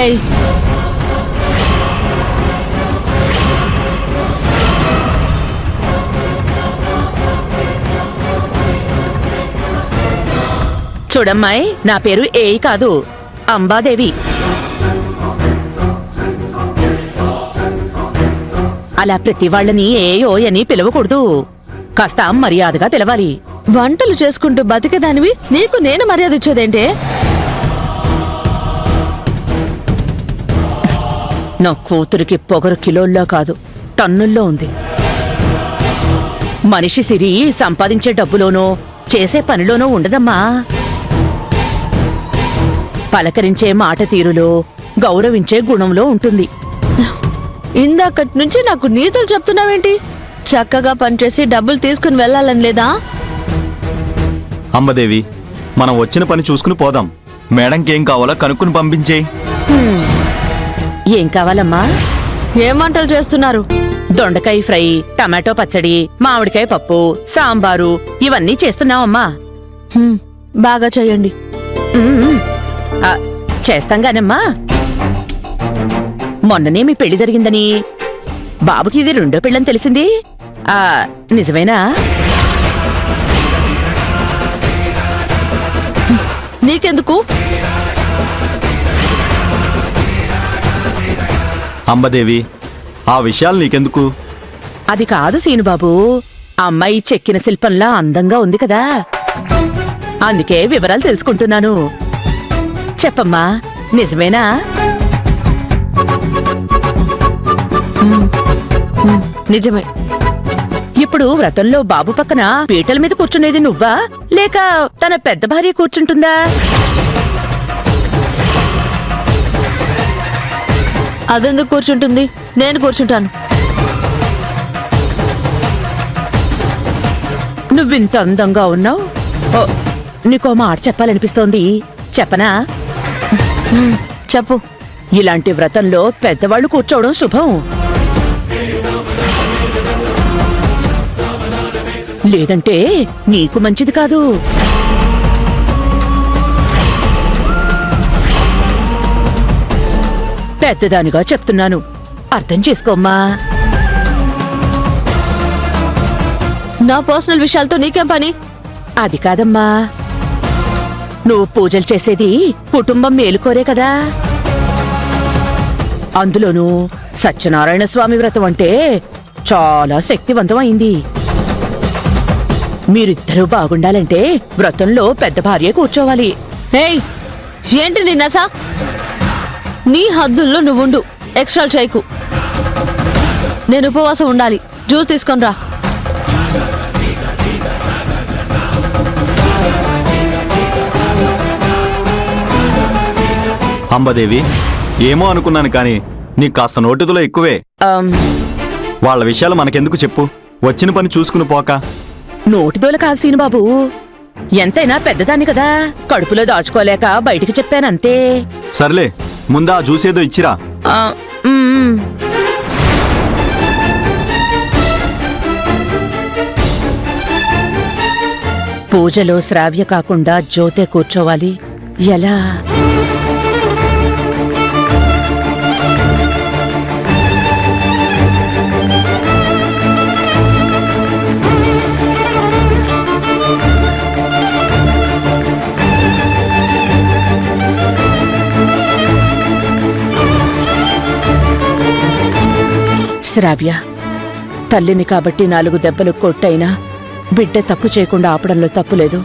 ఏయ్, చూడమ్మాయి, నా పేరు ఏయ్ కాదు, అంబాదేవి. అలా ప్రతి వాళ్ళని ఏయో అని పిలవకూడదు, కాస్త మర్యాదగా పిలవాలి. వంటలు చేసుకుంటూ బతికేదానివి నీకు నేను మర్యాద ఇచ్చేదేంటే? నా కూతురికి పొగరు కిలోల్లో కాదు, టన్నుల్లో ఉంది. మనిషి సిరి సంపాదించే డబ్బులోనో చేసే పనిలోనో ఉండదమ్మా. పలకరించే మాట తీరులో, గౌరవించే గుణంలో ఉంటుంది. ఇందాకటి నుంచి నాకు నీతులు చెప్తున్నావేంటి? చక్కగా పనిచేసి డబ్బులు తీసుకుని వెళ్ళాలని లేదా? అంబదేవి, మనం వచ్చిన పని చూసుకుని పోదాం. మేడంకేం కావాలో కనుక్కుని పంపించేయి. ఏం కావాలమ్మా? ఏం వంటలు చేస్తున్నారు? దొండకాయ ఫ్రై, టమాటో పచ్చడి, మామిడికాయ పప్పు, సాంబారు ఇవన్నీ చేస్తున్నావమ్మా. బాగా చెయ్యండి. చేస్తాంగానమ్మా. మొన్ననే మీ పెళ్లి జరిగిందని, బాబుకి ఇది రెండో పెళ్ళని తెలిసింది. నిజమేనా? నీకెందుకు? అంబదేవి, ఆ విషయాలు నీకెందుకు? అది కాదు సీనుబాబు, అమ్మాయి చెక్కిన శిల్పంలా అందంగా ఉంది కదా, అందుకే వివరాలు తెలుసుకుంటున్నాను. చెప్పమ్మా, నిజమేనా? నిజమే. ఇప్పుడు వ్రతంలో బాబు పక్కన పీటల మీద కూర్చునేది నువ్వా, లేక తన పెద్ద భార్య కూర్చుంటుందా? అదెందుకు కూర్చుంటుంది? నేను కూర్చుంటాను. నువ్వింత అందంగా ఉన్నావు, నీకో మాట చెప్పాలనిపిస్తోంది, చెప్పనా? చెప్పు. ఇలాంటి వ్రతంలో పెద్దవాళ్లు కూర్చోవడం శుభం. లేదంటే నీకు మంచిది కాదు. పెద్దదానిగా చెప్తున్నాను, అర్థం చేసుకోమ్మా. నా పర్సనల్ విషయాలతో నీకేం పని? అది కాదమ్మా, నువ్వు పూజలు చేసేది కుటుంబం మేలుకోరే కదా. అందులోనూ సత్యనారాయణ స్వామి వ్రతం అంటే చాలా శక్తివంతమైంది. మీరిద్దరూ బాగుండాలంటే వ్రతంలో పెద్ద భార్య కూర్చోవాలి. ఏయ్, ఏంటి నీ నస? నీ హద్దుల్లో నువ్వుండు, ఎక్స్ట్రా చేయకు. నేను ఉపవాసం ఉండాలి. జ్యూస్ తీసుకొని రా. అంబదేవి, ఏమో అనుకున్నాను కానీ నీకు కాస్త నోటితో ఎక్కువే. వాళ్ళ విషయాలు మనకెందుకు చెప్పు, వచ్చిన పని చూసుకుని పోక. నోటిదోల కాదు సీనుబాబు, ఎంతైనా పెద్దదాన్ని కదా, కడుపులో దాచుకోలేక బయటికి చెప్పానంతే. సర్లే, ముందా జ్యూసేదో ఇచ్చిరా. పూజలో శ్రావ్య కాకుండా జ్యోతే కూర్చోవాలి. ఎలా? శ్రావ్య, తల్లిని కాబట్టి 4 దెబ్బలు కొట్టైనా బిడ్డ తప్పు చేయకుండా ఆపడంలో తప్పులేదు.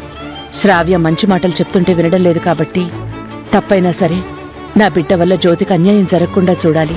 శ్రావ్య మంచి మాటలు చెప్తుంటే వినడం లేదు కాబట్టి తప్పైనా సరే నా బిడ్డ వల్ల జ్యోతికి అన్యాయం జరగకుండా చూడాలి.